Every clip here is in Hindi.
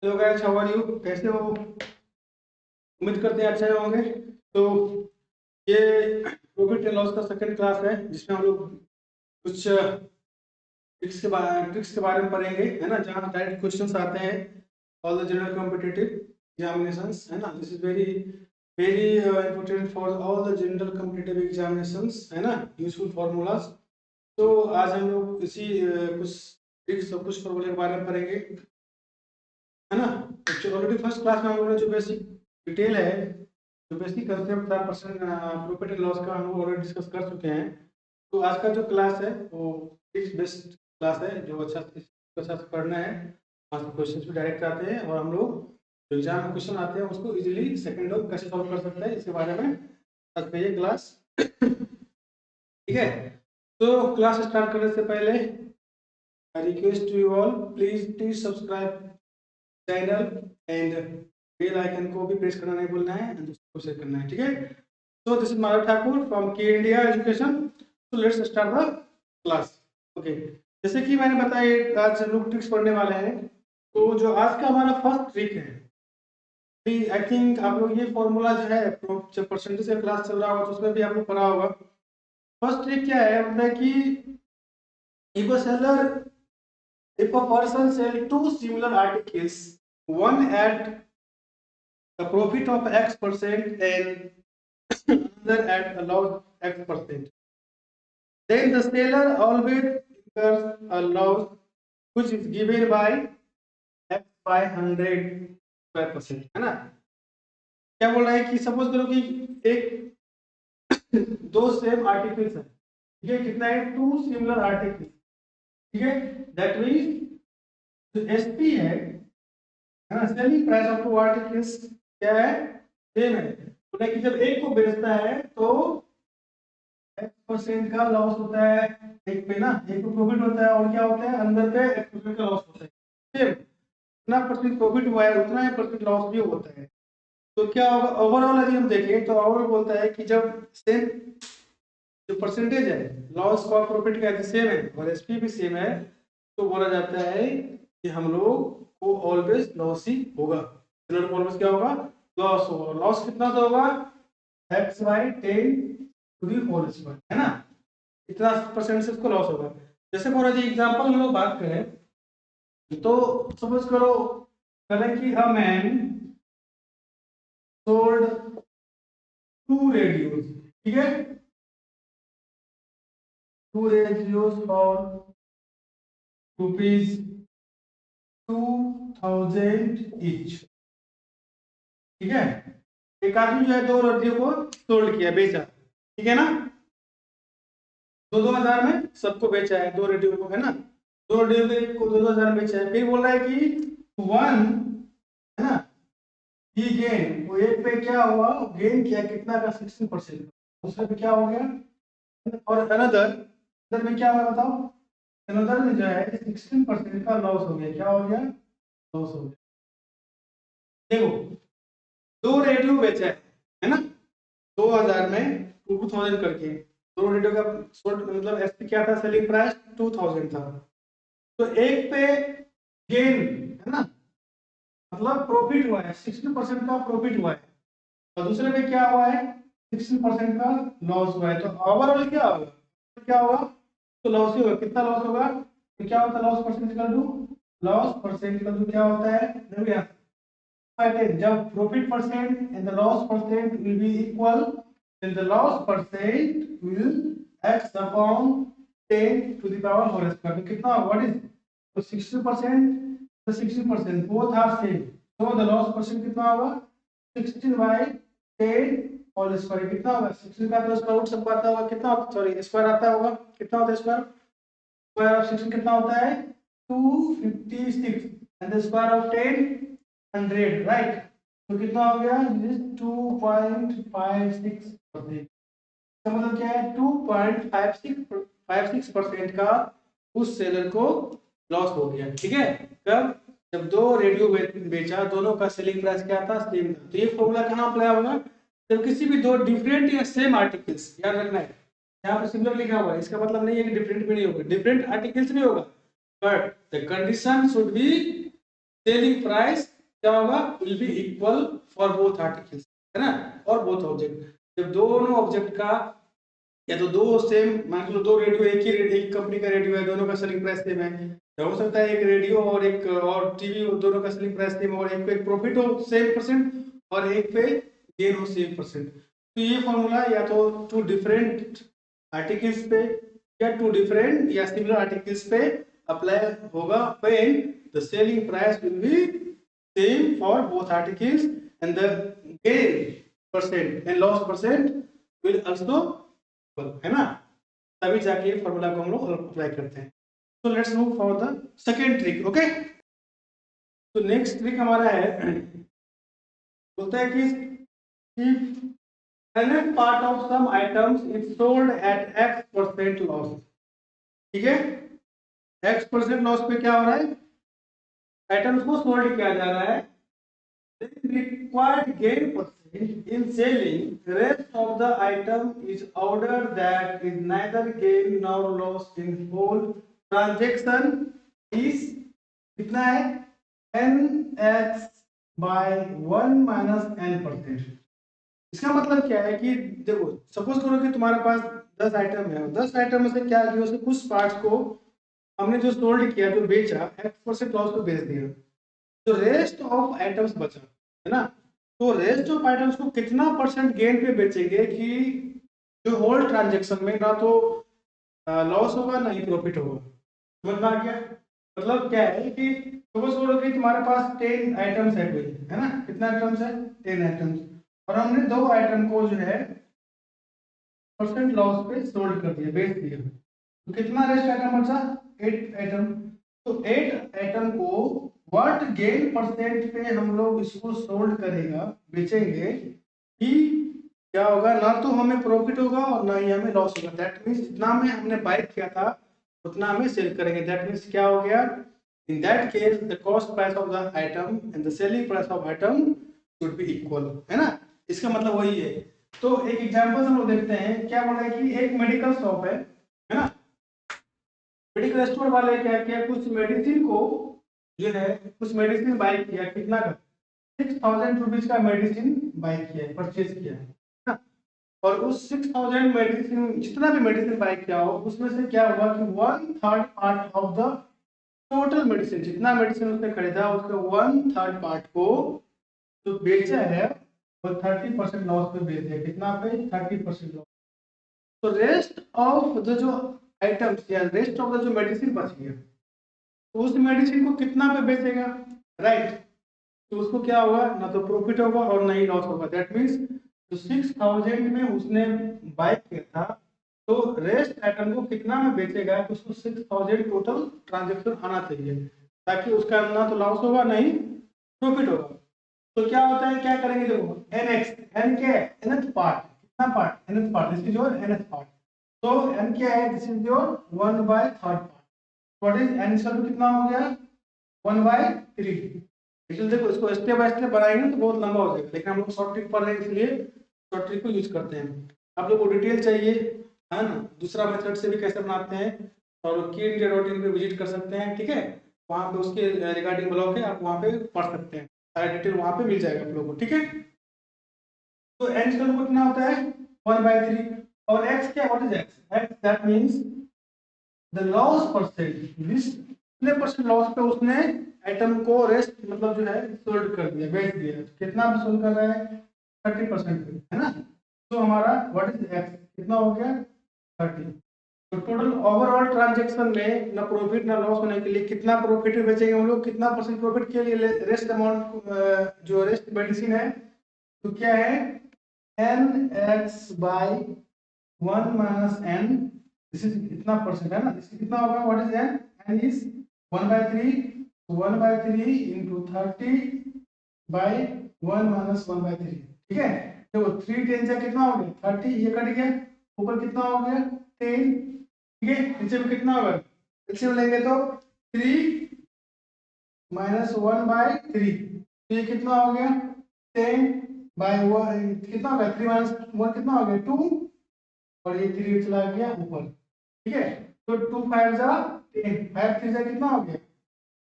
Hello guys, how are you? कैसे हो? उम्मीद करते हैं अच्छे होंगे। तो ये प्रॉफिट एंड लॉस का सेकंड क्लास है जिसमें हम लोग कुछ ट्रिक्स के बारे में पढ़ेंगे, है ना, जहाँ डायरेक्ट क्वेश्चंस आते हैं। All the general competitive examinations, है ना, this is very very important for all the general competitive examinations, है ना, यूजफुल फार्मूलाज। तो आज हम लोग इसी कुछ ट्रिक्स और कुछ फॉर्मूले के बारे में पढ़ेंगे, है ना। तो ऑलरेडी फर्स्ट क्लास में हम लोगों ने जो बेसिक डिटेल है, जो बेसिक कंसेप्ट था परसेंट प्रॉफिट एंड लॉस का, हम लोग ऑलरेडी डिस्कस कर चुके हैं। तो आज का जो क्लास है वो ट्रिक्स बेस्ड क्लास है, जो अच्छा से पढ़ना है। वहाँ से क्वेश्चन भी डायरेक्ट आते हैं और हम लोग जो एग्जाम में क्वेश्चन आते हैं उसको इजीली सेकंड और कैसे सॉल्व कर सकते हैं, इसके बारे में आज का ये क्लास। ठीक है। तो क्लास स्टार्ट करने से पहले I request to you all, please subscribe channel and bell icon को भी प्रेस करना नहीं भूलना है एंड दूसरों को शेयर करना है। ठीक है। So this is Madhav Thakur from K India education. So let's start the class. Okay, जैसे कि मैंने बताया आज हम लोग ट्रिक्स पढ़ने वाले हैं। तो जो आज का हमारा फर्स्ट ट्रिक है, आई थिंक आप लोग ये फॉर्मूला जो है, जब परसेंटेज का क्लास चल रहा होगा तो उसमें भी आप लोग पढ़ा होगा। फर्स्ट ट्रिक क्या है, मतलब कि if a seller, if a person sell two similar articles, one at the profit of X percent and another at a loss X percent, then the seller always incurs a loss which is given by X by 100%, है ना। क्या बोल रहा है कि सपोज करो कि एक दो सेम आर्टिकल्स है, ठीक है, कितना है, टू सिमिलर आर्टिकल्स, ठीक है। दैट मीन्स जो एसपी है ना, selling price of two articles क्या है, सेम है। तो कि जब एक को बेचता है तो X% का लॉस होता है एक पे ना, एक को प्रॉफिट होता है, और क्या होता है अंदर पे X% का लॉस होता है। सेम जितना परसेंट प्रॉफिट हुआ है उतना ही परसेंट लॉस भी होता है। तो क्या होगा ओवरऑल, यदि हम देखें तो ओवरऑल बोलता है कि जब सेम जो परसेंटेज है लॉस और प्रॉफिट का सेम है और एसपी भी सेम है, तो बोला जाता है कि हम लोग को ऑलवेज लॉस ही होगा। ऑलवेज क्या होगा, लॉस होगा। लॉस कितना तो होगा, x by 10 to the whole square, है ना, इतना परसेंट से उसको लॉस होगा। जैसे फॉर एग्जांपल हम लोग बात करें तो सपोज करो करें कि a man sold two radios, ठीक है, two radios for rupees 2000 each, ठीक है। एक आदमी जो है दो रेडियो को सोल्ड किया, बेचा, ठीक है ना, दो हजार में सबको बेचा है, दो रेडियो को, है ना, दो रेडियो को 2000 बेचा है। फिर बोल रहा है कि वन, है ना, ही गेन, वो एक पे क्या हुआ, गेन किया कितना का, 16%, दूसरे पे क्या हो गया, और अनदर अनदर में क्या हुआ बताओ, अनदर में जो है 16% का लॉस हो गया। क्या हो गया, लॉस हो गया। देखो दो रेडियो बेचा है ना, 2000 में 2000 करके, दो रेडियो का मतलब एसपी क्या था, सेलिंग प्राइस 2000 था। तो एक पे गेन, है ना, मतलब प्रॉफिट हुआ है, 60% का प्रॉफिट हुआ है, और दूसरे पे क्या हुआ है, 60% का लॉस हुआ है। तो ओवरऑल क्या होगा, क्या होगा, तो लॉस ही होगा। कितना लॉस होगा, तो क्या होता है loss percent equal to, loss percent equal to क्या होता है, देखो यहाँ जब profit percent and the loss percent will be equal, then the loss percent will x upon 10 to the power whole square। तो कितना, what is, तो 60% तो 60% both are same, so the loss percent कितना होगा, 16 by 10 होल स्क्वायर। कितना होगा, 16 का तो स्क्वायर रूट सबको आता होगा, कितना होता, सॉरी स्क्वायर आता होगा, कितना होता है स्क्वायर, स्क्वायर ऑफ 16 कितना होता है, 256, and the square of 10 100, right. तो कितना हो गया, 2.56%। तो मतलब क्या है, 2.56% का उस सेलर को लॉस हो गया, ठीक है। कब, जब दो रेडियो बेचा, दोनों का सेलिंग प्राइस क्या था, सेम था। तो ये फॉर्मूला कहाँ अप्लाई होगा, जब किसी भी दो डिफरेंट या सेम आर्टिकल्स, याद रखना है यहाँ पर सिमिलर लिखा हुआ है, इसका मतलब नहीं है कि डिफरेंट भी नहीं होगा, डिफरेंट आर्टिकल्स भी होगा, but the condition should be selling price क्या होगा, will be equal for both articles, है ना, और बोथ ऑब्जेक्ट। जब दोनों ऑब्जेक्ट का या तो दो सेम, मान लो दो रेडियो एक ही एक कंपनी का रेडियो है, दोनों का सेलिंग प्राइस सेम है, तो हो सकता है एक रेडियो और एक और टीवी दोनों का सेलिंग प्राइस सेम, और एक पे प्रॉफिट हो सेम परसेंट और एक पे गेन हो सेम परसेंट। तो ये फॉर्मूला या तो टू डिफरेंट आर्टिकल्स पे या टू डिफरेंट या सिमिलर आर्टिकल्स पे अप्लाई होगा when the selling price will be same for both articles and the gain percent and loss percent will also, है ना, तभी जाके फॉर्मूला को हम लोग अप्लाई करते हैं। तो let's move for the second trick. Okay, तो नेक्स्ट ट्रिक हमारा है, बोलता है कि if part of some items is sold at x% loss, ठीक है, x% लॉस पे क्या हो रहा है, आइटम्स को सोल्ड किया जा रहा है, then required gain percent in selling rest of the item is ordered that is neither gain nor loss in whole transaction is कितना है, nx by 1 minus n%। इसका मतलब क्या है कि देखो, सपोज करो कि तुम्हारे पास 10 आइटम है, 10 आइटम में से क्या किया, उसके कुछ पार्ट्स को हमने जो सोल्ड किया, जो बेचा, x% लॉस पे बेच दिया, तो रेस्ट ऑफ आइटम्स बचा, है ना, तो रेस्ट ऑफ आइटम्स को कितना परसेंट गेन पे बेचेंगे कि जो होल ट्रांजेक्शन में ना तो लॉस होगा ना ही प्रॉफिट होगा। समझ में आ गया, मतलब क्या है कि सपोज करो कि तुम्हारे पास 10 आइटम्स है कोई, है ना, कितना आइटम्स है, 10 आइटम्स, और हमने दो आइटम को जो है परसेंट लॉस पे सोल्ड कर दिया, बेच दिया, तो कितना रेस्ट आइटम बचा, 8 आइटम। तो 8 आइटम को व्हाट गेन परसेंट पे हम लोग इसको सोल्ड करेगा, बेचेंगे, कि क्या होगा, ना तो हमें प्रॉफिट होगा और ना ही हमें लॉस होगा। दैट मींस जितना में हमने बाय किया था उतना हमें सेल करेंगे। दैट मींस क्या हो गया, in that case the cost price of the item and the selling price of item should be equal, है ना, इसका मतलब वही है। तो एक एग्जांपल हम लोग देखते हैं, क्या बोल रहा है कि एक मेडिकल शॉप है ना, मेडिकल स्टोर वाले क्या किया, कुछ मेडिसिन को जो है, कुछ मेडिसिन बाय किया, कितना का, 6000 रुपीज का मेडिसिन बाय किया है, परचेज किया है ना? और उस 6000 मेडिसिन, जितना भी मेडिसिन बाय किया हो, उसमें से क्या हुआ कि 1/3 part of the total medicine, जितना मेडिसिन उसने खरीदा उसका 1/3 पार्ट को जो बेचा है वो 30% लॉस पे बेच दिया। कितना पे, 30% लॉस। तो रेस्ट ऑफ द जो आइटम्स या रेस्ट ऑफ द जो मेडिसिन बच गया, तो उस मेडिसिन को कितना पे बेचेगा, राइट, तो उसको क्या होगा, ना तो प्रॉफिट होगा और ना ही लॉस होगा। दैट मींस जो 6000 में उसने बाय किया था, तो रेस्ट आइटम को कितना में बेचेगा, तो उसको 6000 टोटल ट्रांजैक्शन आना चाहिए, ताकि उसका ना तो लॉस होगा ना ही प्रॉफिट होगा। तो क्या होता है, क्या करेंगे, देखो nx, n क्या है, nth पार्ट, कितना part, nth part, this is your nth part, तो n क्या है, this is your 1/3 part, what is n इसका कितना हो गया, 1/3। इसलिए देखो, इसको स्टेप बाय स्टेप बनाएंगे तो बहुत लंबा हो जाएगा, लेकिन हम लोग शॉर्ट ट्रिक पढ़ रहे हैं इसलिए शॉर्ट ट्रिक को यूज करते हैं। आप लोग को डिटेल चाहिए, है ना, दूसरा मेथड से भी कैसे बनाते हैं, और keindia.in पे विजिट कर सकते हैं, ठीक है, वहाँ पे उसके रिगार्डिंग ब्लॉग है, आप वहाँ पे पढ़ सकते हैं, सारा डिटेल वहाँ पे मिल जाएगा आप लोगों को, ठीक है। तो n का कितना होता है, 1/3, और x क्या, what is x that means the loss percent, कितने परसेंट लॉस पे उसने आइटम को रेस्ट मतलब जो है सोल्ड कर दिया, बेच दिया, कितना पे सोल्ड कर रहा है, 30% पे, है ना। तो हमारा व्हाट इज x, कितना हो गया, 30। तो टोटल ओवरऑल ट्रांजैक्शन में ना प्रॉफिट ना लॉस होने के लिए कितना प्रॉफिट बेचेंगे हम लोग, कितना परसेंट प्रॉफिट के लिए, रेस्ट अमाउंट जो रेस्ट मेडिसिन है, तो क्या है, nx by 1 minus n, this is इतना परसेंट, है ना, दिस कितना होगा, what is n, n is 1/3, 1/3 into 30 by 1 minus 1/3, ठीक है। देखो 3 10 से कितना हो गया, 30, ये कट गया, ऊपर कितना हो गया, 10, ठीक है, नीचे में कितना होगा, एलसीएम लेंगे तो 3 minus 1/3, तो ये कितना हो गया, 10/1, कितना हो गया, 3 minus 1 कितना हो गया, 2, और ये 3 चला गया ऊपर, ठीक है। तो 2 5 जा 10, 5 3 जा कितना हो गया,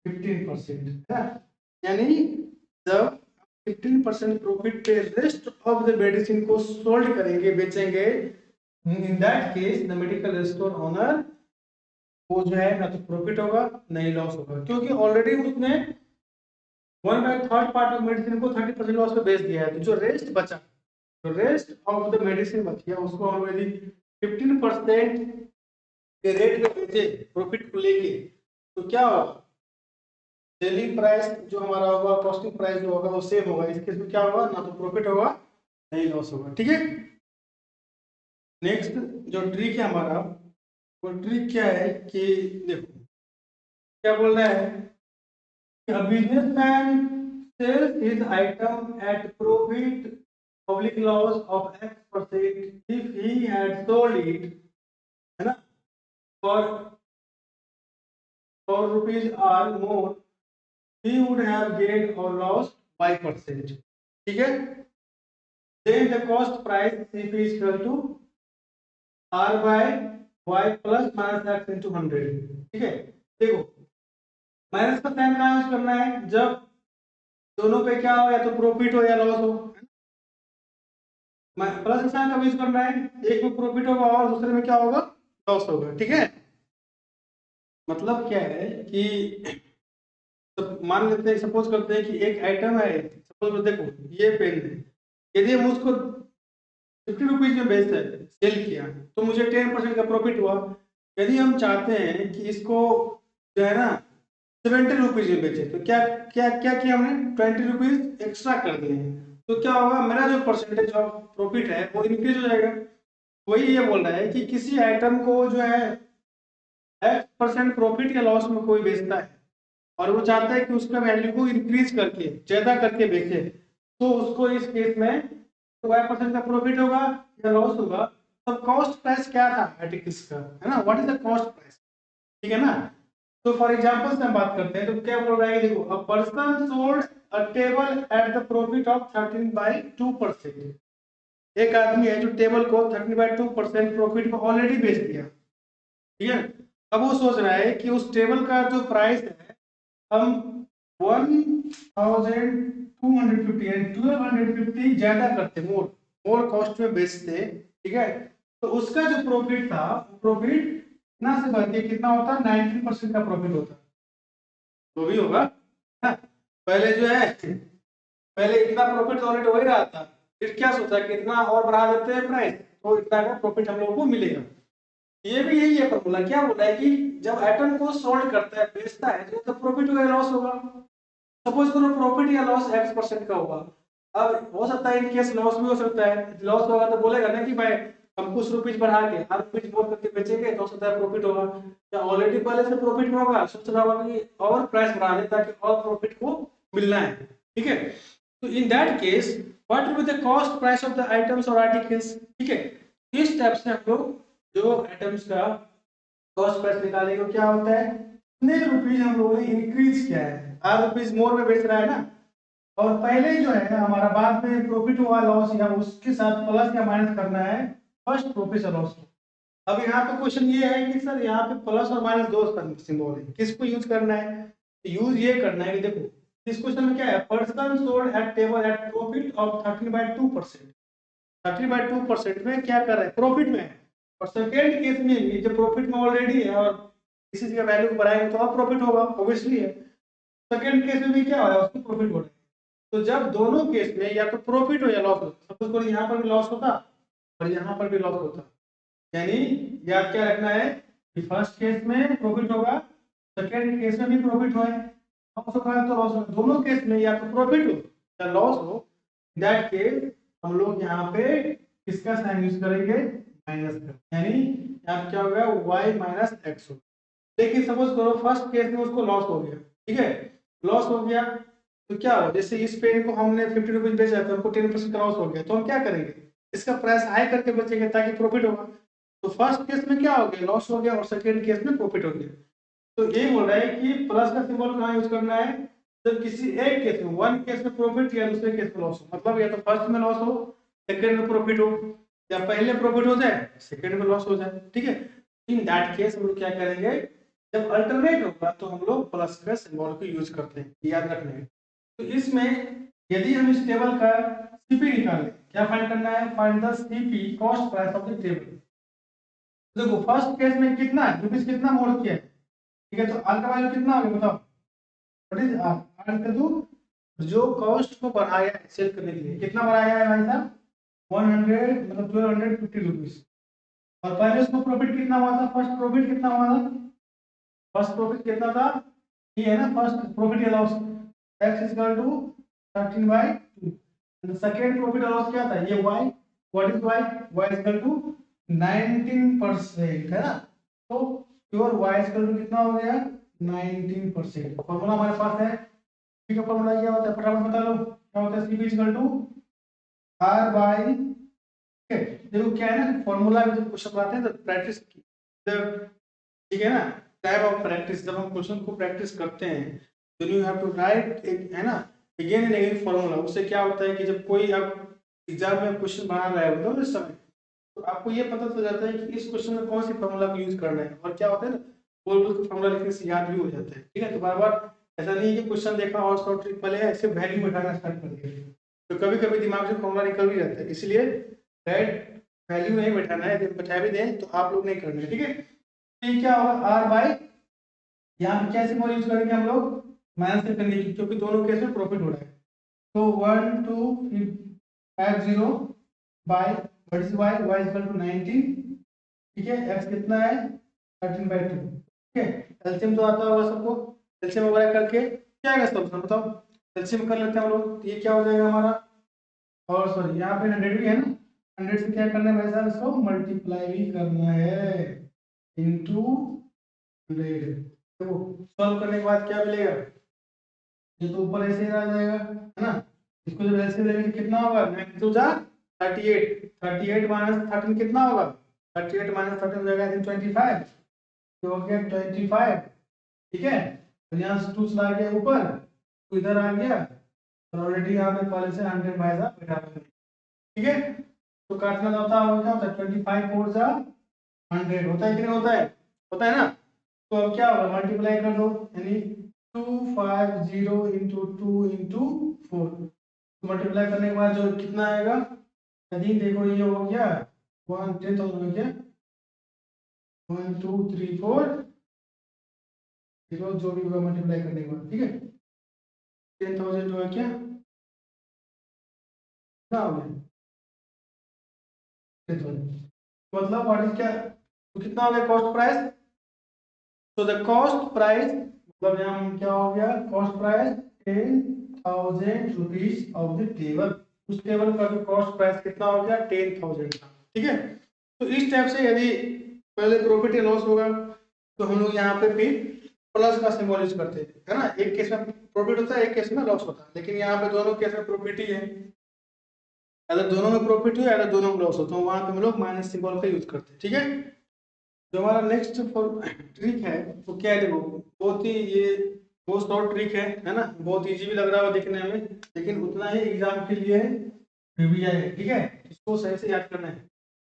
15%, है ना। यानी जब 15% प्रॉफिट पे रेस्ट ऑफ द मेडिसिन को सोल्ड करेंगे, बेचेंगे, in that case the medical store owner को जो है ना तो प्रॉफिट होगा नहीं लॉस होगा, क्योंकि ऑलरेडी उसने 1/3 पार्ट ऑफ मेडिसिन को 30% लॉस पे बेच दिया है। तो जो रेस्ट बचा, जो रेस्ट ऑफ द मेडिसिन बच गया, उसको ऑलरेडी 15% के रेट पे बेचे प्रॉफिट को लेके, तो क्या होगा, सेलिंग प्राइस जो हमारा होगा, कॉस्टिंग प्राइस जो होगा वो सेम होगा। इस केस में क्या होगा, ना तो प्रॉफिट होगा नहीं लॉस होगा। ठीक है, नेक्स्ट जो ट्रिक है हमारा, वो ट्रिक क्या है कि देखो क्या बोल रहा है, a businessman sells his item at profit public loss of X% if he had sold it, है ना, for rupees or more, he would have gained or lost Y%। ठीक है, then the cost price CP is equal to R by Y plus minus X into 100। ठीक है, देखो माइनस का साइन कहाँ यूज करना है, जब दोनों पे क्या हो, या तो प्रॉफिट हो या लॉस हो। प्लस का साइन कब यूज करना है, एक में प्रॉफिट होगा और दूसरे में क्या होगा, लॉस होगा। ठीक है, मतलब क्या है कि तो मान लेते हैं, सपोज करते हैं कि एक आइटम है, सपोज देखो ये पेन है, यदि हम उसको 50 रुपीज में बेचते हैं, सेल किया, तो मुझे 10% का प्रॉफिट हुआ। यदि हम चाहते हैं कि इसको जो है ना 70 रुपीज में बेचे, तो क्या क्या क्या किया हमने, 20 रुपीज एक्स्ट्रा कर दिए, तो क्या होगा, मेरा जो परसेंटेज ऑफ प्रॉफिट है वो इंक्रीज हो जाएगा। वही ये बोल रहा है कि किसी आइटम को जो है X% प्रॉफिट या लॉस में कोई बेचता है और वो चाहता है कि उसका वैल्यू को इंक्रीज करके ज्यादा करके बेचे, तो उसको इस केस में तो Y% का प्रॉफिट होगा या लॉस होगा। तो कॉस्ट प्राइस क्या था आर्टिकल्स का, है ना, what is the cost price. ठीक है ना, तो फॉर एग्जांपल से हम बात करते हैं, तो क्या बोल रहा है, देखो a person sold a table at the profit of 13/2%। एक आदमी है जो टेबल को 13/2% प्रॉफिट को ऑलरेडी बेच दिया। ठीक है, अब वो सोच रहा है कि उस टेबल का जो प्राइस है हम 1250 यानी 1250 ज्यादा करते, मोर मोर कॉस्ट में बेचते। ठीक है, तो उसका जो प्रॉफिट था, प्रॉफिट कितना से बढ़ के कितना होता, 19% का प्रॉफिट होता, तो भी होगा ना। पहले जो है, पहले इतना प्रॉफिट ऑलरेडी हो ही रहा था, फिर क्या सोचा कि इतना और बढ़ा देते हैं प्राइस, तो इतना का प्रॉफिट हम लोगों को मिलेगा। ये भी यही है फॉर्मूला, क्या बोला है कि जब आइटम को सोल्ड करता है, बेचता है, तो प्रॉफिट होगा या लॉस होगा। सपोज करो प्रॉफिट या लॉस X% का होगा, अब हो सकता है इन केस लॉस भी हो सकता है। लॉस होगा तो बोलेगा ना कि भाई हम कुछ रुपीज बढ़ा के हर रुपीज बोल करके बेचेंगे तो हो सकता है प्रॉफिट होगा, या ऑलरेडी पहले से प्रॉफिट में होगा, सोच रहा होगा कि और प्राइस बढ़ा दे ताकि और प्रॉफिट को मिलना है। ठीक है, तो in that case what will be the cost price of the items और आर्टिकल्स। ठीक है, इस टाइप से हम लोग जो आइटम्स का कॉस्ट प्राइस निकालेंगे, क्या होता है, कितने रुपीज हम लोगों ने इंक्रीज किया है, 8 रुपीज मोर में बेच रहा है ना, और पहले जो है हमारा बाद में प्रॉफिट हुआ लॉस, या उसके साथ प्लस या माइनस करना है फर्स्ट प्रॉफिट और लॉस। अब यहाँ पे क्वेश्चन ये है कि सर यहाँ पे प्लस और माइनस दो सिंबल है, किसको यूज करना है, यूज ये करना है कि देखो इस क्वेश्चन में क्या है, person sold at table at profit of 13/2%। 13/2% में क्या कर रहे हैं, प्रॉफिट में है, और सेकेंड केस में भी जब प्रॉफिट में ऑलरेडी है और किसी चीज का वैल्यू को बढ़ाएंगे तो और प्रॉफिट होगा, ऑब्वियसली है। सेकेंड केस में भी क्या हो रहा है, उसको प्रॉफिट हो रहा है। तो जब दोनों केस में या तो प्रॉफिट हो या लॉस हो, सपोज करो यहाँ पर भी लॉस होता और यहाँ पर भी लॉस होता, यानी याद क्या रखना है कि फर्स्ट केस में प्रॉफिट होगा, सेकेंड केस में भी प्रॉफिट होए, लॉस होगा तो लॉस होगा, दोनों केस में या तो प्रॉफिट हो या लॉस हो, दैट केस हम लोग यहाँ पे किसका साइन यूज करेंगे, माइनस का, यानी यहाँ क्या होगा, y माइनस एक्स होगा। लेकिन सपोज करो फर्स्ट केस में उसको लॉस हो गया, ठीक है, लॉस हो गया तो क्या हो, जैसे इस पेन को हमने 50 रुपीज बेचा तो हमको 10% का लॉस हो गया, तो हम क्या करेंगे, इसका प्राइस हाई करके बेचेंगे ताकि प्रॉफिट होगा। तो फर्स्ट केस में क्या हो गया, लॉस हो गया, और सेकेंड केस में प्रॉफिट हो गया। तो ये बोल रहा है कि प्लस का सिंबल कहाँ यूज करना है, जब किसी एक केस में, वन केस में प्रॉफिट या दूसरे केस में लॉस हो, मतलब या तो फर्स्ट में लॉस हो सेकेंड में प्रॉफिट हो, या पहले प्रॉफिट हो जाए सेकेंड में लॉस हो जाए। ठीक है, इन दैट केस हम लोग क्या करेंगे, जब अल्टरनेट होगा तो हम लोग प्लस का सिंबल को यूज करते हैं, याद रखना है। तो इसमें यदि हम इस टेबल का सीपी निकालें, क्या फाइंड करना है, find the CP cost price of the table. देखो फर्स्ट केस में कितना है, रुपीज कितना मोड़ किया है, ठीक है, तो आर का वैल्यू कितना हो गया बताओ, व्हाट इज आर, आर का दो जो कॉस्ट को बढ़ाया है सेल करने के लिए, कितना बढ़ाया है भाई साहब, 100 मतलब 1250 रुपीज। और पहले उसको प्रॉफिट कितना हुआ था, फर्स्ट प्रॉफिट कितना हुआ था, फर्स्ट प्रॉफिट कितना था, ये है ना फर्स्ट प्रॉफिट या loss, x is equal to 13/2 and second profit और लॉस क्या था, ये y, what is y, y is equal to 19% है ना, तो your y is equal to कितना हो गया 19%। फार्मूला हमारे पास है, c का फार्मूला क्या होता है फटाफट बता लो, क्या होता है, c is equal to r by, ठीक है, देखो क्या है ना फॉर्मूला में जब क्वेश्चन आते हैं तो प्रैक्टिस, ठीक है ना, टाइप ऑफ प्रैक्टिस, जब हम क्वेश्चन को प्रैक्टिस करते हैं तो यू हैव टू राइट एक है ना अगेन एंड अगेन फॉर्मूला। उससे क्या होता है कि जब कोई आप एग्जाम में क्वेश्चन बना रहे होते हो इस समय, तो आपको ये पता चल जाता है कि इस क्वेश्चन में कौन सी फॉर्मूला को यूज करना है, और क्या होता है ना बोल बोल के फॉर्मूला लिखने से याद भी हो जाता है, ठीक है। तो बार बार ऐसा नहीं है कि क्वेश्चन देखा और शॉर्ट ट्रिक पहले ऐसे वैल्यू बैठाना स्टार्ट कर दिया, तो कभी कभी दिमाग से फॉर्मूला निकल भी जाता है, इसलिए राइट वैल्यू नहीं बैठाना है, यदि बैठा भी दें तो आप लोग नहीं करना है, ठीक है। तो ये क्या होगा आर बाई, यहाँ पे क्या सिंबल यूज करेंगे हम लोग, माइनस से करने की, क्योंकि दोनों केस में प्रॉफिट हो रहा है, तो 1250 by what is y, y is equal to 19, ठीक है, x कितना है 13/2, ठीक है। एलसीएम तो आता होगा सबको, एलसीएम वगैरह करके क्या आएगा सॉल्यूशन बताओ, एलसीएम कर लेते हैं हम लोग, तो ये क्या हो जाएगा हमारा, और सॉरी यहाँ पे 100 भी है ना, 100 से क्या करना है भाई साहब, इसको मल्टीप्लाई भी करना है इनटू 100, तो सॉल्व करने के बाद क्या मिलेगा, ये तो ऊपर ऐसे ही रह जाएगा है ना, इसको जब ऐसे लेंगे तो कितना होगा, 9 टू जा 38, 38 माइनस 13 कितना होगा, 38 माइनस 13 हो जाएगा 25, तो हो गया 25, ठीक है। तो यहाँ से 2 चला गया ऊपर, तो इधर आ गया, और ऑलरेडी यहाँ पे पहले से 100 बाय सा बैठा हुआ है, ठीक है। तो काटना होता है क्या होता है 25 4 जा 100 होता है कि नहीं होता है, होता है ना। तो अब क्या होगा मल्टीप्लाई कर दो, यानी 250 इंटू 2 इंटू 4, मल्टीप्लाई करने के बाद जो कितना आएगा, यदि देखो ये हो गया 10,000 हो गया, 1 2 3 4 0 जो भी होगा मल्टीप्लाई करने के बाद, ठीक है, 10,000 जो है क्या कितना हो गया 10,000, मतलब व्हाट इज क्या, तो कितना हो गया कॉस्ट प्राइस, तो द कॉस्ट प्राइस मतलब यहाँ क्या हो गया cost price 10,000 rupees of the table, उस टेबल का जो कॉस्ट प्राइस कितना हो गया 10,000 का, ठीक है। तो इस टाइप से यदि पहले प्रॉफिट या लॉस होगा तो हम लोग यहाँ पे फिर प्लस का सिंबल यूज करते हैं, है ना, एक केस में प्रॉफिट होता है एक केस में लॉस होता है, लेकिन यहाँ पे दोनों केस में प्रॉफिट ही है, अगर दोनों में प्रॉफिट हो अगर दोनों में लॉस हो तो वहां पे हम लोग माइनस सिंबल का यूज करते हैं, ठीक है। जो हमारा नेक्स्ट ट्रिक है वो क्या है, देखो बहुत ही ये बहुत शॉर्ट ट्रिक है ना, बहुत इजी भी लग रहा है देखने में, लेकिन उतना ही एग्जाम के लिए रिवीजन है, ठीक है, इसको सही से याद करना है।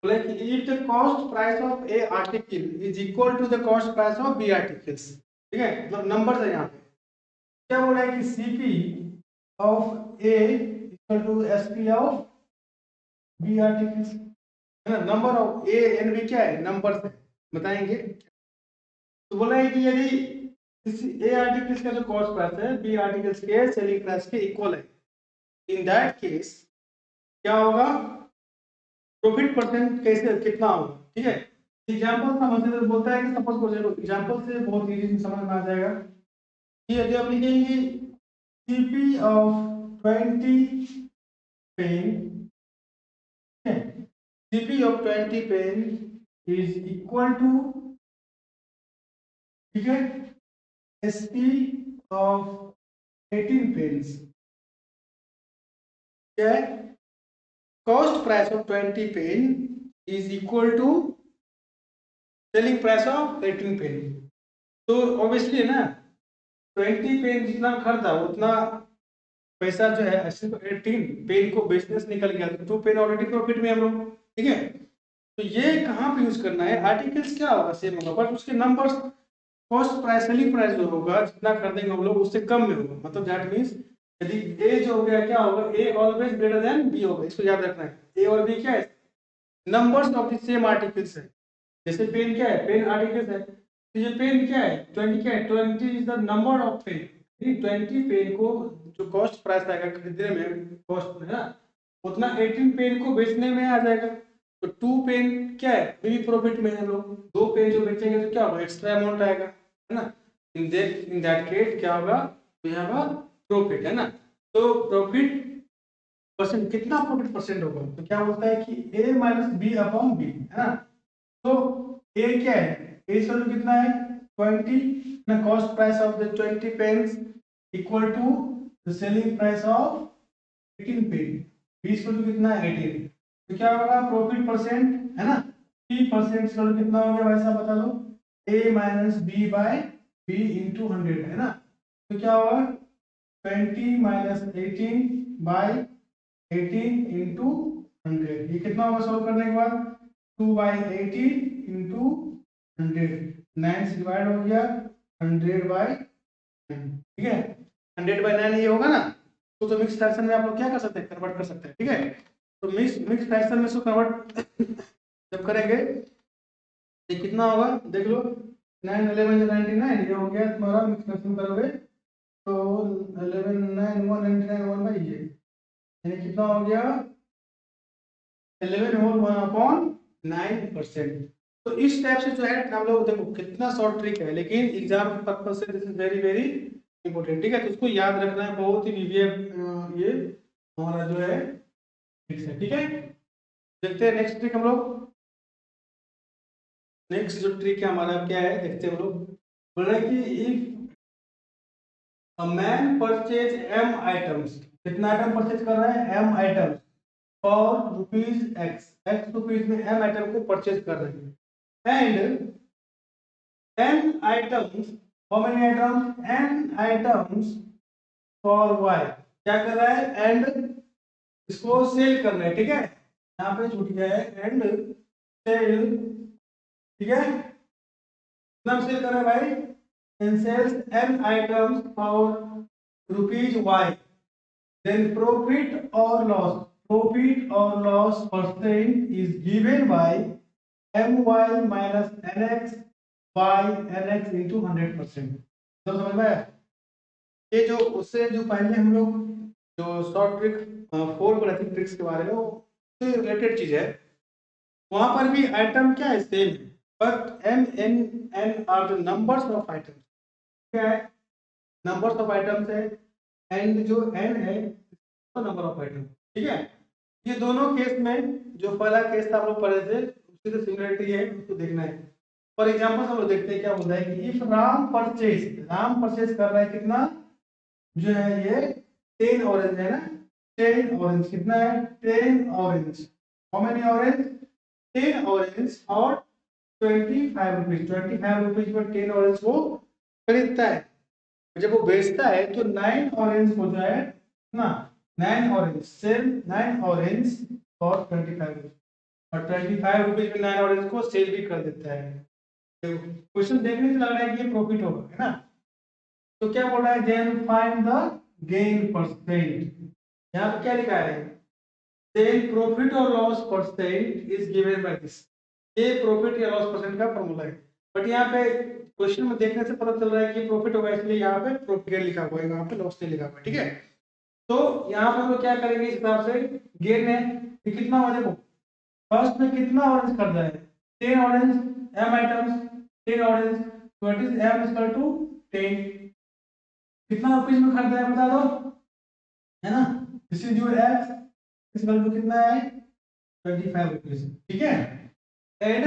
बोले कि if the cost price of A article is equal to the cost price of B articles, ठीक है, मतलब नंबर है यहाँ पे, क्या बोला है कि CP of A equal to SP of B articles, है ना, number of A and B क्या है नंबर है, बताएंगे। तो बोला है कि यदि किसी ए आर्टिकल्स का जो कॉस्ट प्राइस है बी आर्टिकल्स के सेलिंग प्राइस के इक्वल है, इन दैट केस क्या होगा प्रॉफिट परसेंट कैसे कितना होगा, ठीक है। एग्जांपल समझते तो बोलता है कि सपोज को देखो एग्जांपल से बहुत इजी समझ में आ जाएगा, ये यदि हम लिखेंगे CP of 20 pen, CP of 20 pen is equal to, ठीक है, एसपी ऑफ 18 पेन्स, क्या है cost price of 20 pen is equal to selling price of 18 pen, तो ऑब्वियसली है ना 20 पेन जितना खरीदा उतना पैसा जो है 18 पेन को बेचने से निकल गया, तो 2 पेन ऑलरेडी प्रॉफिट में हम लोग, ठीक है। तो ये कहाँ पे यूज करना है, आर्टिकल्स क्या होगा सेम होगा बट उसके numbers cost price selling price जो होगा जितना खरीदेंगे हम लोग उससे कम में होगा, मतलब दैट मीन्स यदि ए जो हो गया क्या होगा, a always greater than B होगा, इसको याद रखना है। ए और बी क्या है, numbers of the same articles है। जैसे पेन क्या है, पेन आर्टिकल्स है, तो ये पेन क्या है 20 क्या है, 20 is the number of pen. 20 pen को जो कॉस्ट प्राइस आएगा खरीदने में कॉस्ट है ना, उतना 18 पेन को बेचने में आ जाएगा। तो 2 पेन क्या है भी प्रॉफिट में है लोग, 2 पेन जो बेचेंगे तो क्या होगा, एक्स्ट्रा अमाउंट आएगा है ना। इन दैट केस क्या होगा, तो यहाँ का प्रॉफिट है ना। तो प्रॉफिट परसेंट कितना, प्रॉफिट परसेंट होगा, तो क्या बोलता है कि ए माइनस बी अपॉन बी है ना। तो ए क्या है, ए वैल्यू कितना है 20 ना, cost price of the 20 pens equal to the selling price of 18 pen, 20 value कितना है 18। तो क्या होगा प्रॉफिट परसेंट है ना, 3% वैल्यू कितना हो गया भाई साहब बता दो, A minus B by B into 100 है ना। तो क्या होगा 20 माइनस 18 बाय 18 इंटू 100, ये कितना होगा सॉल्व करने के बाद, 2/18 इंटू 100, 9 से डिवाइड हो गया 100/9, ठीक है। 100/9 ये होगा ना। तो मिक्स फ्रैक्शन में आप लोग क्या कर सकते हैं, कन्वर्ट कर सकते हैं, ठीक है। तो मिक्स फ्रैक्शन में इसको कन्वर्ट जब करेंगे ये कितना होगा देख लो, 9 11 99 ये हो गया तुम्हारा, मिक्स फ्रैक्शन करोगे तो 11 9 1 99 1 बाई ये, यानी कितना हो गया 11 होल 1/9%। तो इस टाइप से जो है हम लोग देखो कितना शॉर्ट ट्रिक है, लेकिन एग्जाम के पर्पज से this is very very important, ठीक है। तो उसको याद रखना है, बहुत ही ये हमारा जो है ट्रिक्स है, ठीक है। देखते हैं नेक्स्ट ट्रिक हम लोग। नेक्स्ट जो ट्रिक है हमारा क्या है देखते हैं हम लोग। बोल रहा है कि if a man purchase m items, कितना आइटम परचेज कर रहा है m items for rupees x rupees में m आइटम को परचेज कर रहे हैं, and n items, how many items, n items for y, क्या कर रहा है एंड इसको सेल कर रहा है, ठीक है। यहाँ पे छूट गया है एंड सेल, ठीक है। कितना सेल कर रहा है भाई, and sales n items for rupees y, then profit or loss percent is given by my minus nx by nx into 100%। तो समझ में आया? ये जो उससे जो पहले हम लोग जो शॉर्ट ट्रिक 4 पर थी ट्रिक्स के बारे में, उससे रिलेटेड चीज है। वहां पर भी आइटम क्या है same, but m n n are the numbers of items, क्या है नंबर्स ऑफ आइटम्स है, एंड जो n है नंबर ऑफ आइटम, ठीक है। ये दोनों केस में जो पहला केस था हम लोग पढ़े थे उसकी तो सिमिलरिटी है, उसको देखना है। फॉर एग्जांपल हम लोग देखते हैं क्या बोलता है कि इफ राम परचेज कर रहा है कितना, जो है ये 10 ऑरेंज है ना, 10 ऑरेंज कितना है 10 orange, how many orange 10 orange और 25 रुपीज, 25 रुपीज में 10 ऑरेंज वो खरीदता है। जब वो बेचता है तो 9 ऑरेंज हो जाए ना, 9 orange sell 9 orange for 25 rupees, और 25 रुपीज में 9 ऑरेंज को सेल भी कर देता है। तो क्वेश्चन देखने से लग रहा है कि ये प्रॉफिट होगा है ना। तो क्या बोल रहा है, then find the gain percent, यहाँ पे क्या लिखा है, देन प्रॉफिट और loss percent is given by this, ये प्रॉफिट या लॉस परसेंट का फॉर्मूला है। बट यहाँ पे क्वेश्चन में देखने से पता चल रहा है कि प्रॉफिट होगा, इसलिए यहाँ पे प्रॉफिट लिखा हुआ है, यहाँ पे लॉस नहीं लिखा हुआ है, ठीक है। तो यहाँ पे हम लोग क्या करेंगे इस हिसाब से, गेन है कि कितना हो, देखो फर्स्ट में कितना ऑरेंज खरीदा है 10 ऑरेंज, m आइटम्स 10 ऑरेंज, तो it is m equal to 10, कितना रुपीस में खरीदा है बता दो, है ना। This is your x equal to कितना है 25 रुपीस, ठीक है। And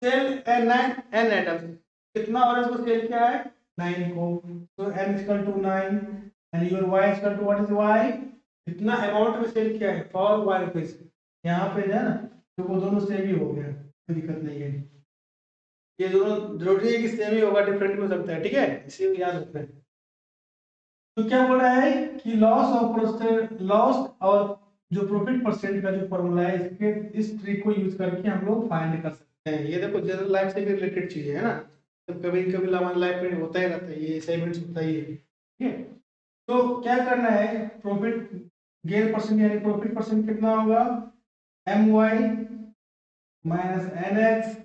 sell n 9 n items, कितना ऑरेंज को सेल किया है 9 को, तो m equal to 9 and your y equal to what is y, कितना अमाउंट में सेल किया है फॉर y रुपीस, यहाँ पे है ना, तो वो दोनों सेम ही हो गया, कोई दिक्कत नहीं है। ये दोनों जरूरी है कि सेम ही होगा, डिफरेंट हो सकता है, ठीक है, इसी को याद रखना है। तो क्या बोल रहा है कि लॉस और जो प्रॉफिट परसेंट का जो फॉर्मूला है, इसके इस ट्रिक को यूज करके हम लोग फाइंड कर सकते हैं। ये देखो जनरल लाइफ से भी रिलेटेड चीज है ना, तो कभी कभी हमारी लाइफ में होता ही रहता है, ये असाइनमेंट्स होता ही है, ठीक है। तो क्या करना है, प्रॉफिट गेन परसेंट यानी प्रॉफिट परसेंट कितना होगा, m y minus n x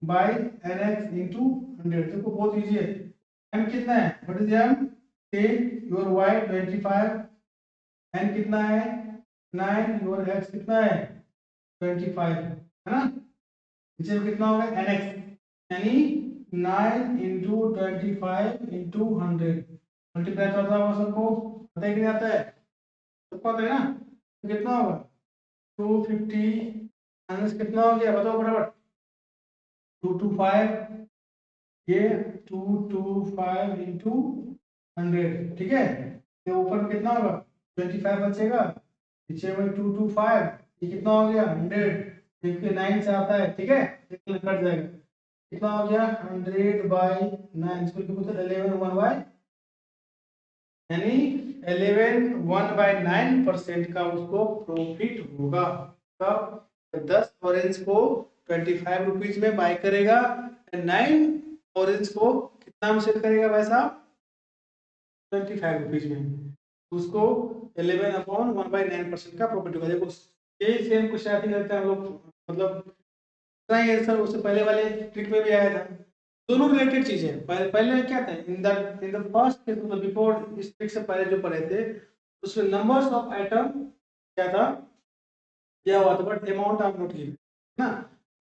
by n x into 100। देखो बहुत इजी है। एम कितना है, what is m, 10, your y 25, n कितना है 9, योर एक्स कितना है 25, है ना। नीचे में कितना होगा एन एक्स यानी 9 इंटू 25 इंटू 100, मल्टीप्लाई तो आता होगा सबको, पता है कि नहीं आता है, सबको आता है ना। तो कितना होगा 250 माइनस कितना हो गया बताओ फटाफट, 225, ये 225 इंटू 100, ठीक है। ये ऊपर में कितना होगा 25 बचेगा, नीचे में 225, ये कितना हो गया 100, देखिए 9 से आता है, ठीक है, कट जाएगा, कितना हो गया 100 बाई 9, इसको क्या बोलते हैं 11 1 बाई, यानी 11 1 बाई 9% का उसको प्रॉफिट होगा। कब, 10 ऑरेंज को 25 रुपीज में बाय करेगा, 9 ऑरेंज को कितना में सेल करेगा भाई साहब 25 रुपीज में, उसको 11/1/9% का प्रॉफिट होगा। देखो यही सेम कुछ ऐसे करते हैं हम लोग, मतलब सर उससे पहले वाले ट्रिक में भी आया था, दोनों रिलेटेड चीजें हैं। पहले क्या था, इन द फर्स्ट मतलब बिफोर इस ट्रिक से पहले जो पढ़े थे उसमें नंबर्स ऑफ आइटम क्या था, क्या हुआ था, but amount of note given ना,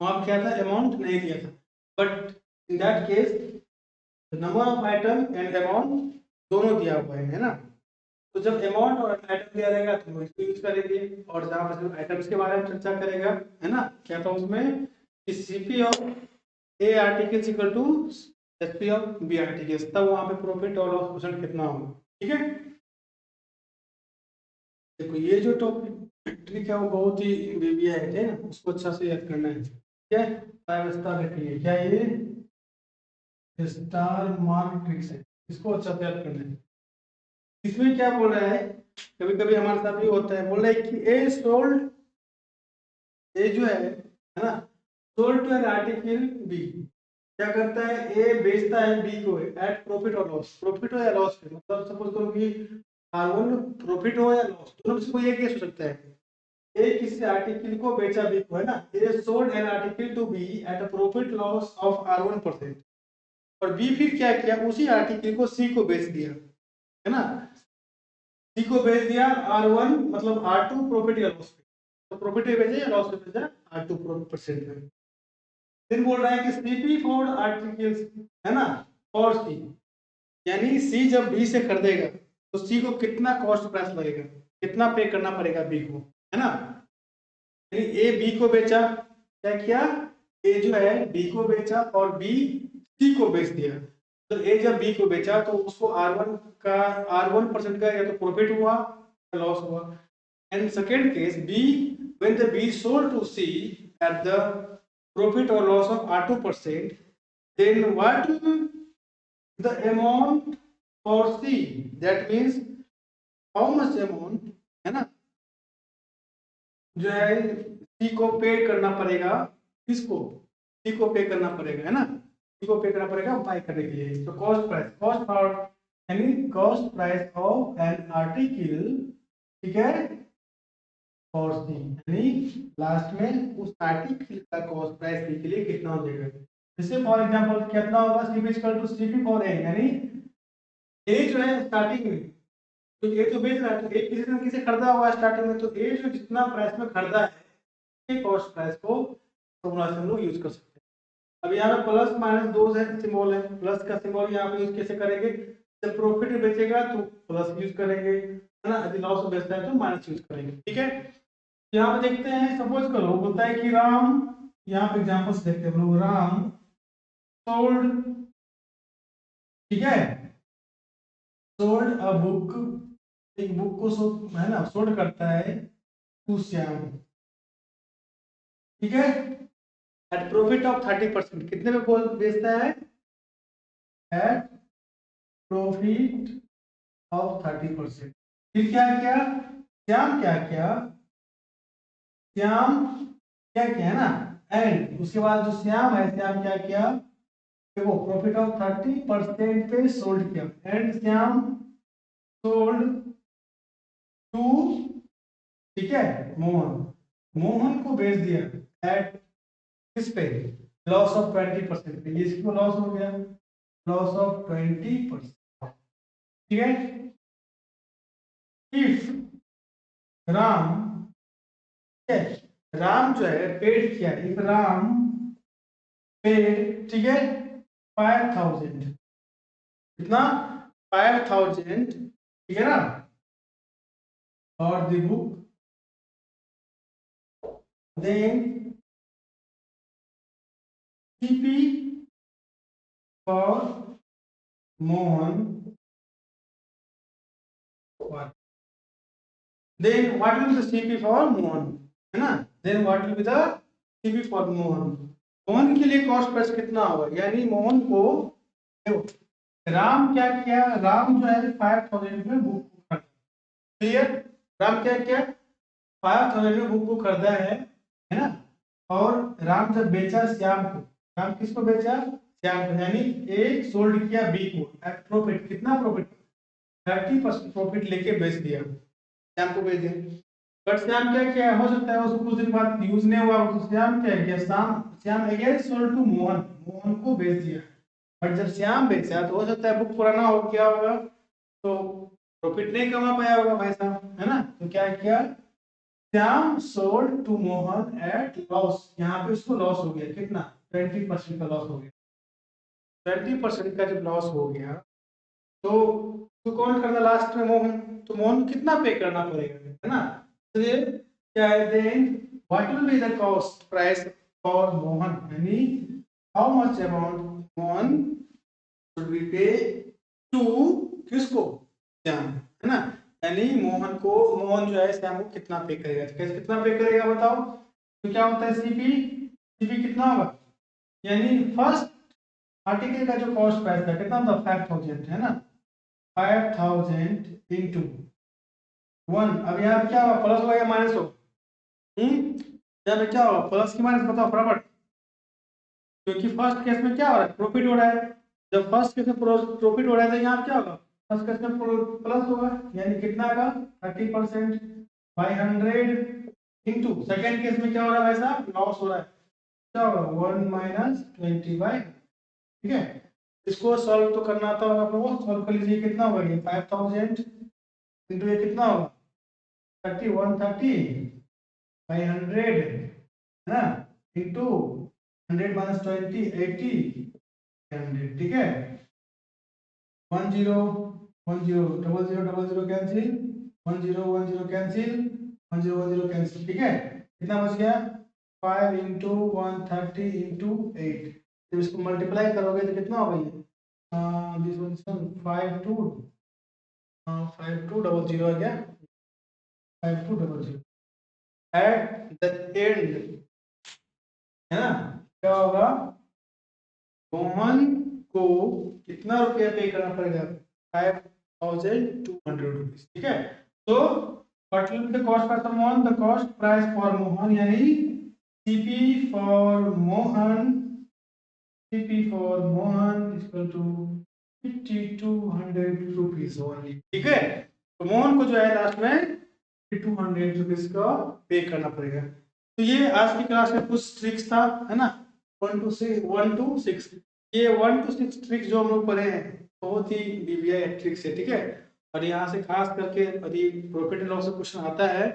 वहां पे क्या था अमाउंट नहीं दिया था, but in that case number of item and amount दोनों दिया हुआ है ना। तो जब अमाउंट और आइटम दिया रहेगा तो इसको यूज करेंगे, और जहां पर आइटम्स के बारे में चर्चा करेगा, है ना, क्या था उसमें कि CP of A articles equal to SP of B articles, तब वहां पे प्रॉफिट और लॉस परसेंट कितना होगा, ठीक है। देखो ये जो टॉपिक ट्रिक है वो बहुत ही बेबिया है ना, उसको अच्छा से याद करना है, ठीक है। 5 स्टार रखेंगे, क्या ये स्टार मार्क ट्रिक्स है, इसको अच्छा से याद करना है। इसमें क्या बोल रहा है, कभी कभी हमारे साथ भी होता है, बोल रहा है कि ए सोल्ड, ए जो है ना, sold to an article B, क्या करता है ए बेचता है बी को एट प्रॉफिट और लॉस, प्रॉफिट हो या लॉस पे, मतलब सपोज करो कि R1 प्रॉफिट हो या लॉस, दोनों में से कोई एक केस हो सकता है। ए किसी आर्टिकल को बेचा बी को, है ना, A sold an article to B at a profit loss of R1%, और बी फिर क्या किया उसी आर्टिकल को सी को बेच दिया, है ना, सी को बेच दिया R1 मतलब R2 प्रॉफिट या लॉस पे, तो प्रॉफिट पे बेचा या लॉस पे बेचा R2 परसेंट में। फिर बोल रहा है कि सीपी फॉर आर्टिकल्स, है ना, फॉर सी, यानी सी जब बी से खरीदेगा तो सी को कितना कॉस्ट प्राइस लगेगा, कितना पे करना पड़ेगा बी को, है ना। यानी ए बी को बेचा, क्या किया, ए जो है बी को बेचा और बी सी को बेच दिया, तो ए जब बी को बेचा तो उसको R1 का R1% का या तो प्रॉफिट हुआ या लॉस हुआ। And second case B, when the B sold to C at the profit or loss of R2%, then what the amount for C, that means how much amount, है ना, जो है C को पे करना पड़ेगा, किसको, C को पे करना पड़ेगा, है ना, C को पे करना पड़ेगा बाय करने के लिए। तो कॉस्ट प्राइस, कॉस्ट फॉर यानी cost price of an article, ठीक है, फॉर सी, यानी लास्ट में उस आर्टिकल का कॉस्ट प्राइस के लिए कितना हो जाएगा। जैसे फॉर एग्जांपल कितना होगा C equal to CP for A, यानी ए जो है स्टार्टिंग में, तो ए तो बेच रहा है, तो ए किसी ने किसी खरीदा हुआ स्टार्टिंग में, तो ए जो जितना प्राइस में खरीदा है उसके कॉस्ट प्राइस को फॉर्मूला से हम लोग यूज कर सकते हैं। अब यहाँ पे प्लस माइनस दो सिंबल है, प्लस का सिंबल यहाँ पे यूज कैसे करेंगे, जब प्रॉफिट बेचेगा तो प्लस यूज करेंगे, है ना, यदि लॉस बेचता है तो माइनस यूज करेंगे, ठीक है। यहाँ पे देखते हैं, सपोज करो बोलता है कि राम, यहाँ पे एग्जांपल्स देखते हैं हम लोग, राम सोल्ड, ठीक है, सोल्ड अ बुक, एक बुक को है ना सोल्ड करता है टू श्याम, ठीक है, एट प्रॉफिट ऑफ 30%, कितने में बोल बेचता है, एट प्रॉफिट ऑफ 30%। फिर क्या किया श्याम, क्या किया श्याम, क्या किया है ना, एंड उसके बाद जो श्याम है, श्याम क्या किया, देखो प्रॉफिट ऑफ 30% पे सोल्ड किया, एंड श्याम सोल्ड टू, ठीक है, मोहन को बेच दिया एट किस पे, लॉस ऑफ 20%, ये इसको लॉस हो गया, लॉस ऑफ 20%, ठीक है। इफ राम, ठीक है, राम जो है पेड किया, इफ राम पेड, ठीक है, 5000, कितना, 5000, ठीक है ना, और the book, then CP for Mohan, then what will be the CP for Mohan, है ना, then what will be the CP for Mohan, Mohan के लिए कॉस्ट प्राइस कितना होगा, यानी मोहन को, राम क्या किया, राम जो है 5000 में बुक को खरीदा, क्लियर, राम क्या किया, 5000 में बुक को खरीदा है ना, और राम जब बेचा श्याम को, राम किसको बेचा, श्याम को, यानी ए सोल्ड किया बी को एट प्रॉफिट, कितना प्रॉफिट, 30% प्रॉफिट लेके बेच दिया, श्याम को बेच दिया। बट श्याम क्या किया, हो सकता है उसको कुछ दिन बाद यूज नहीं हुआ, तो श्याम क्या किया, Shyam again sold to Mohan, Mohan को बेच दिया। बट जब श्याम बेचा तो हो सकता है बुक पुराना हो गया होगा, तो प्रॉफिट नहीं कमा पाया होगा भाई साहब, है ना, तो क्या किया, Shyam sold to Mohan at loss, यहाँ पे उसको लॉस हो गया, कितना, 20% का लॉस हो गया, 20% का जब लॉस हो गया तो कौन करना लास्ट में, मोहन, तो मोहन कितना पे करना पड़ेगा, है ना, तो ये क्या है, then what will be the cost price for Mohan, यानी how much amount Mohan should be pay to, किसको, श्याम, है ना, यानी मोहन जो है श्याम को कितना पे करेगा, कैसे कितना पे करेगा बताओ, तो क्या होता है, सीपी कितना होगा, यानी फर्स्ट आर्टिकल का जो कॉस्ट प्राइस था कितना था, 5000, है ना, 5000 इंटू 1, अब यहाँ पे क्या होगा, प्लस होगा या माइनस होगा, यहाँ पे क्या होगा, प्लस की माइनस बताओ फटाफट, क्योंकि फर्स्ट केस में क्या हो रहा है, प्रॉफिट हो रहा है, जब फर्स्ट केस में प्रॉफिट हो रहा है तो यहाँ क्या होगा, फर्स्ट केस में प्लस होगा, यानी कितना का, 30% बाई 100 इंटू, सेकेंड केस में क्या हो रहा है वैसा, लॉस हो रहा है, क्या होगा, 1 माइनस 20 बाई, ठीक है, इसको सॉल्व तो करना आता होगा आप लोगों को, सॉल्व कर लीजिए, कितना होगा ये 5000 इंटू ये कितना होगा, 130 बाई 100, है ना, इंटू 100 माइनस 20, 80, 100, ठीक है, 10 10 0 0 0 कैंसिल, 10 10 कैंसिल, 10 10 कैंसिल, ठीक है, कितना बच गया, 5 इंटू 130 इंटू 8, जब इसको मल्टीप्लाई करोगे तो कितना होगा ये, दिस वन 5200 आ गया, 5200 एट द एंड, है ना, क्या होगा, मोहन को कितना रुपया पे करना पड़ेगा, 5200 रुपीज, ठीक है, तो what will be the cost price for Mohan, the cost price for Mohan, यानी CP for Mohan, CP for Mohan equal to 5200 rupees only, ठीक है, तो मोहन को जो है लास्ट में 200 रुपीज का पे करना पड़ेगा। तो ये आज की क्लास में कुछ ट्रिक्स था, है ना, 1 to 6, ये 1 to 6 ट्रिक्स जो हम लोग पढ़े हैं बहुत ही बीबीआई ट्रिक्स है, ठीक है, और यहाँ से खास करके यदि प्रॉफिट एंड लॉस क्वेश्चन आता है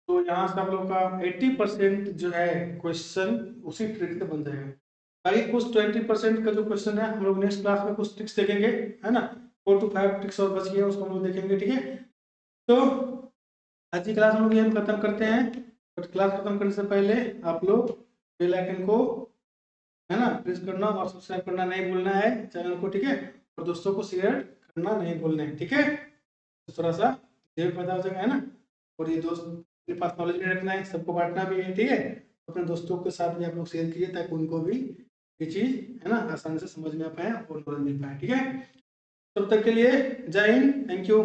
तो यहाँ से आप लोग का 80% जो है क्वेश्चन उसी ट्रिक से बन जाएगा, बाकी कुछ 20% का जो क्वेश्चन है हम लोग नेक्स्ट क्लास में कुछ ट्रिक्स देखेंगे, है ना, 4 to 5 ट्रिक्स और बच गए उसको हम लोग देखेंगे, ठीक है। तो आज की क्लास हम लोग यही खत्म करते हैं, बट क्लास खत्म करने से पहले आप लोग बेल आइकन को, है ना, प्रेस करना और सब्सक्राइब करना नहीं भूलना है चैनल को, ठीक है, और दोस्तों को शेयर करना नहीं भूलना है, ठीक है, तो थोड़ा सा देर पैदा हो जाएगा, है ना, और ये दोस्त के पास नॉलेज नहीं रखना है, सबको बांटना भी है, ठीक है, अपने दोस्तों के साथ भी आप लोग शेयर कीजिए ताकि उनको भी ये चीज़, है ना, आसानी से समझ में आ पाए और नॉलेज मिल पाए, ठीक है, तब तक के लिए जय हिंद, थैंक यू।